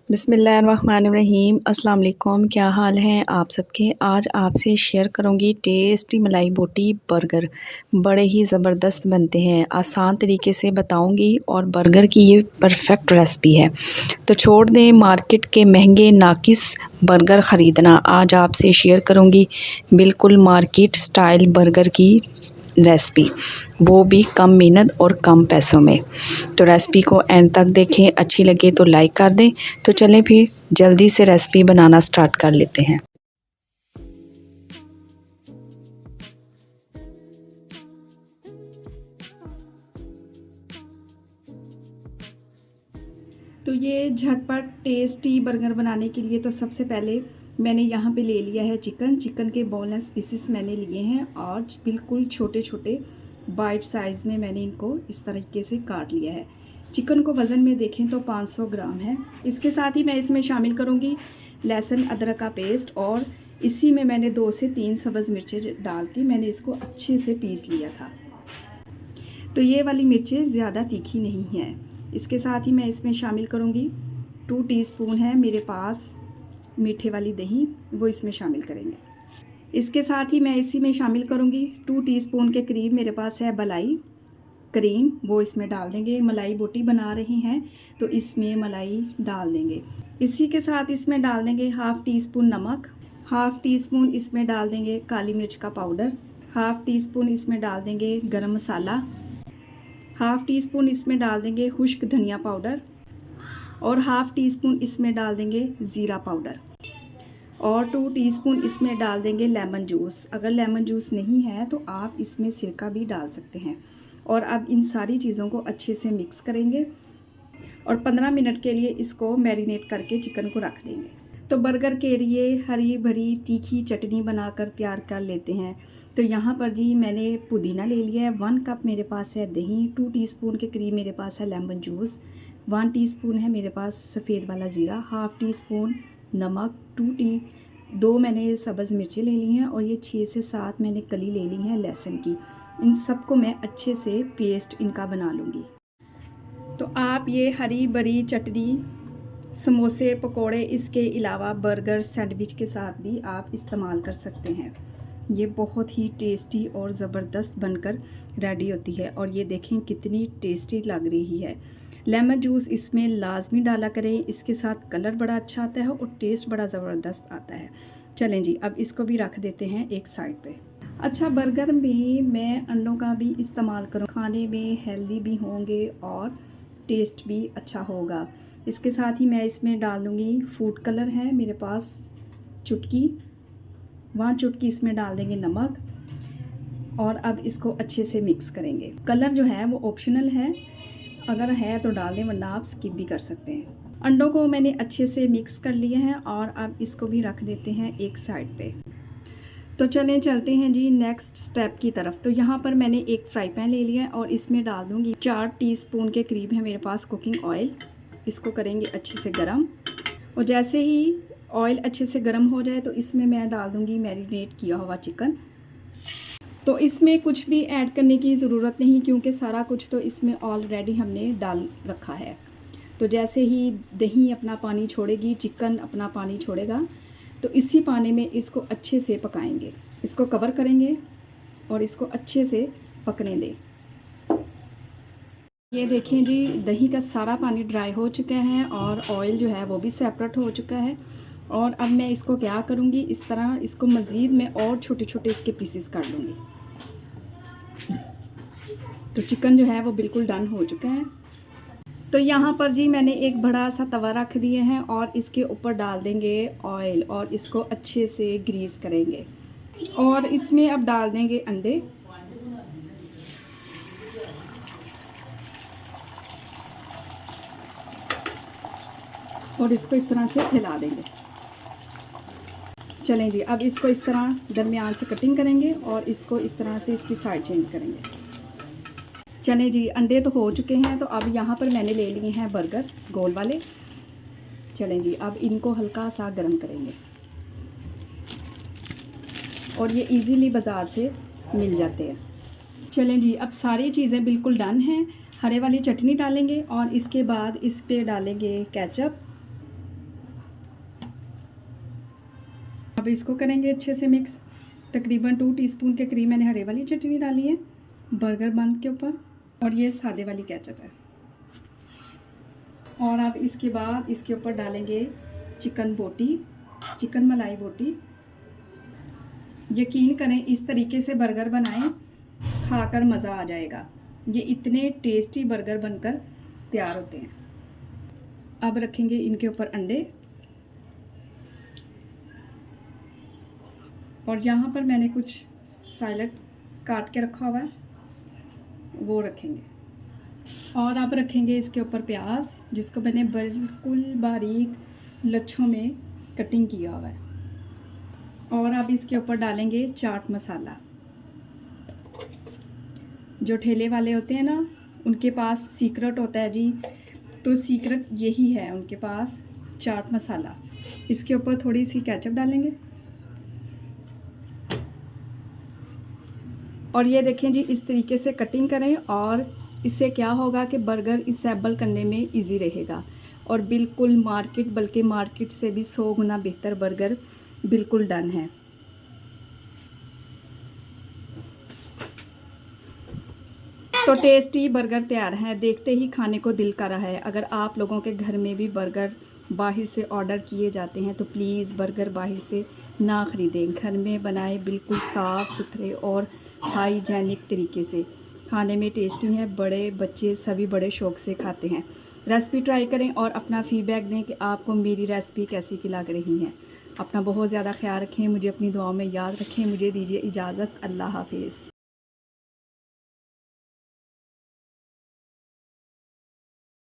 बिस्मिल्लाहिर्रहमानिर्रहीम। अस्सलाम वालेकुम। क्या हाल हैं आप सबके। आज आपसे शेयर करूंगी टेस्टी मलाई बोटी बर्गर। बड़े ही ज़बरदस्त बनते हैं, आसान तरीके से बताऊंगी और बर्गर की ये परफेक्ट रेसिपी है। तो छोड़ दें मार्केट के महंगे नाकिस बर्गर ख़रीदना। आज आपसे शेयर करूंगी बिल्कुल मार्केट स्टाइल बर्गर की रेसिपी, वो भी कम मेहनत और कम पैसों में। तो रेसिपी को एंड तक देखें, अच्छी लगे तो लाइक कर दें। तो चलें फिर जल्दी से रेसिपी बनाना स्टार्ट कर लेते हैं। तो ये झटपट टेस्टी बर्गर बनाने के लिए तो सबसे पहले मैंने यहाँ पे ले लिया है चिकन के बोनलेस पीसेस मैंने लिए हैं और बिल्कुल छोटे छोटे बाइट साइज़ में मैंने इनको इस तरीके से काट लिया है। चिकन को वज़न में देखें तो 500 ग्राम है। इसके साथ ही मैं इसमें शामिल करूँगी लहसुन अदरक का पेस्ट और इसी में मैंने 2 से 3 सब्ज़ मिर्चें डाल के मैंने इसको अच्छे से पीस लिया था। तो ये वाली मिर्चें ज़्यादा तीखी नहीं है। इसके साथ ही मैं इसमें शामिल करूँगी 2 टीस्पून है मेरे पास मीठे वाली दही, वो इसमें शामिल करेंगे। इसके साथ ही मैं इसी में शामिल करूँगी 2 टीस्पून के करीब मेरे पास है मलाई क्रीम, वो इसमें डाल देंगे। मलाई बोटी बना रहे हैं तो इसमें मलाई डाल देंगे। इसी के साथ इसमें डाल देंगे हाफ़ टी स्पून नमक, हाफ़ टी स्पून इसमें डाल देंगे काली मिर्च का पाउडर, हाफ़ टी स्पून इसमें डाल देंगे गरम मसाला, हाफ़ टी स्पून इसमें डाल देंगे खुश्क धनिया पाउडर और हाफ़ टी स्पून इसमें डाल देंगे ज़ीरा पाउडर और 2 टीस्पून इसमें डाल देंगे लेमन जूस। अगर लेमन जूस नहीं है तो आप इसमें सिरका भी डाल सकते हैं। और अब इन सारी चीज़ों को अच्छे से मिक्स करेंगे और 15 मिनट के लिए इसको मैरिनेट करके चिकन को रख देंगे। तो बर्गर के लिए हरी भरी तीखी चटनी बनाकर तैयार कर लेते हैं। तो यहाँ पर जी मैंने पुदीना ले लिया है, 1 कप मेरे पास है दही, 2 टीस्पून के करीब मेरे पास है लेमन जूस, 1 टीस्पून है मेरे पास सफ़ेद वाला ज़ीरा, हाफ़ टी स्पून नमक, 2 मैंने सब्ज़ मिर्ची ले ली हैं और ये 6 से 7 मैंने कली ले ली हैं लहसुन की। इन सबको मैं अच्छे से पेस्ट इनका बना लूँगी। तो आप ये हरी भरी चटनी समोसे पकोड़े इसके अलावा बर्गर सैंडविच के साथ भी आप इस्तेमाल कर सकते हैं। ये बहुत ही टेस्टी और ज़बरदस्त बनकर रेडी होती है और ये देखें कितनी टेस्टी लग रही है। लेमन जूस इसमें लाजमी डाला करें, इसके साथ कलर बड़ा अच्छा आता है और टेस्ट बड़ा ज़बरदस्त आता है। चलें जी अब इसको भी रख देते हैं एक साइड पे। अच्छा, बर्गर में मैं अंडों का भी इस्तेमाल करूँ, खाने में हेल्दी भी होंगे और टेस्ट भी अच्छा होगा। इसके साथ ही मैं इसमें डाल दूँगी फूड कलर है मेरे पास चुटकी, 1 चुटकी इसमें डाल देंगे नमक और अब इसको अच्छे से मिक्स करेंगे। कलर जो है वो ऑप्शनल है, अगर है तो डाल दें वरना आप स्किप भी कर सकते हैं। अंडों को मैंने अच्छे से मिक्स कर लिए हैं और अब इसको भी रख देते हैं एक साइड पे। तो चलें चलते हैं जी नेक्स्ट स्टेप की तरफ। तो यहाँ पर मैंने एक फ्राई पैन ले लिया है और इसमें डाल दूँगी 4 टीस्पून के करीब है मेरे पास कुकिंग ऑयल। इसको करेंगे अच्छे से गरम और जैसे ही ऑयल अच्छे से गरम हो जाए तो इसमें मैं डाल दूँगी मैरिनेट किया हुआ चिकन। तो इसमें कुछ भी ऐड करने की ज़रूरत नहीं क्योंकि सारा कुछ तो इसमें ऑलरेडी हमने डाल रखा है। तो जैसे ही दही अपना पानी छोड़ेगी, चिकन अपना पानी छोड़ेगा, तो इसी पानी में इसको अच्छे से पकाएंगे। इसको कवर करेंगे और इसको अच्छे से पकने दें। ये देखें जी दही का सारा पानी ड्राई हो चुका है और ऑयल जो है वो भी सेपरेट हो चुका है। और अब मैं इसको क्या करूँगी, इस तरह इसको मज़ीद मैं और छोटे छोटे इसके पीसेस कर लूँगी। तो चिकन जो है वो बिल्कुल डन हो चुका है। तो यहाँ पर जी मैंने एक बड़ा सा तवा रख दिया है और इसके ऊपर डाल देंगे ऑयल और इसको अच्छे से ग्रीस करेंगे और इसमें अब डाल देंगे अंडे। और इसको इस तरह से फैला देंगे। चलें जी अब इसको इस तरह दरमियान से कटिंग करेंगे और इसको इस तरह से इसकी साइड चेंज करेंगे। चलें जी अंडे तो हो चुके हैं। तो अब यहाँ पर मैंने ले लिए हैं बर्गर गोल वाले। चलें जी अब इनको हल्का सा गर्म करेंगे और ये इजीली बाज़ार से मिल जाते हैं। चलें जी अब सारी चीज़ें बिल्कुल डन हैं। हरे वाली चटनी डालेंगे और इसके बाद इस पे डालेंगे केचप अब इसको करेंगे अच्छे से मिक्स। तकरीबन 2 टीस्पून के करीब मैंने हरे वाली चटनी डाली है बर्गर बन के ऊपर, और ये सादे वाली केचप है। और अब इसके बाद इसके ऊपर डालेंगे चिकन बोटी, चिकन मलाई बोटी। यकीन करें इस तरीके से बर्गर बनाएं, खाकर मज़ा आ जाएगा। ये इतने टेस्टी बर्गर बनकर तैयार होते हैं। अब रखेंगे इनके ऊपर अंडे, और यहाँ पर मैंने कुछ सैलेड काट के रखा हुआ है, वो रखेंगे। और अब रखेंगे इसके ऊपर प्याज, जिसको मैंने बिल्कुल बारीक लच्छों में कटिंग किया हुआ है। और अब इसके ऊपर डालेंगे चाट मसाला। जो ठेले वाले होते हैं ना, उनके पास सीक्रेट होता है जी, तो सीक्रेट यही है उनके पास, चाट मसाला। इसके ऊपर थोड़ी सी केचप डालेंगे। और ये देखें जी, इस तरीके से कटिंग करें, और इससे क्या होगा कि बर्गर इसेबल करने में इजी रहेगा। और बिल्कुल मार्केट, बल्कि मार्केट से भी 100 गुना बेहतर बर्गर बिल्कुल डन है। तो टेस्टी बर्गर तैयार है, देखते ही खाने को दिल कर रहा है। अगर आप लोगों के घर में भी बर्गर बाहर से ऑर्डर किए जाते हैं तो प्लीज़ बर्गर बाहर से ना ख़रीदें, घर में बनाएं, बिल्कुल साफ़ सुथरे और हाइजेनिक तरीके से। खाने में टेस्टी है, बड़े बच्चे सभी बड़े शौक़ से खाते हैं। रेसिपी ट्राई करें और अपना फ़ीडबैक दें कि आपको मेरी रेसिपी कैसी की लग रही है। अपना बहुत ज़्यादा ख्याल रखें, मुझे अपनी दुआओं में याद रखें। मुझे दीजिए इजाज़त, अल्लाह हाफिज़।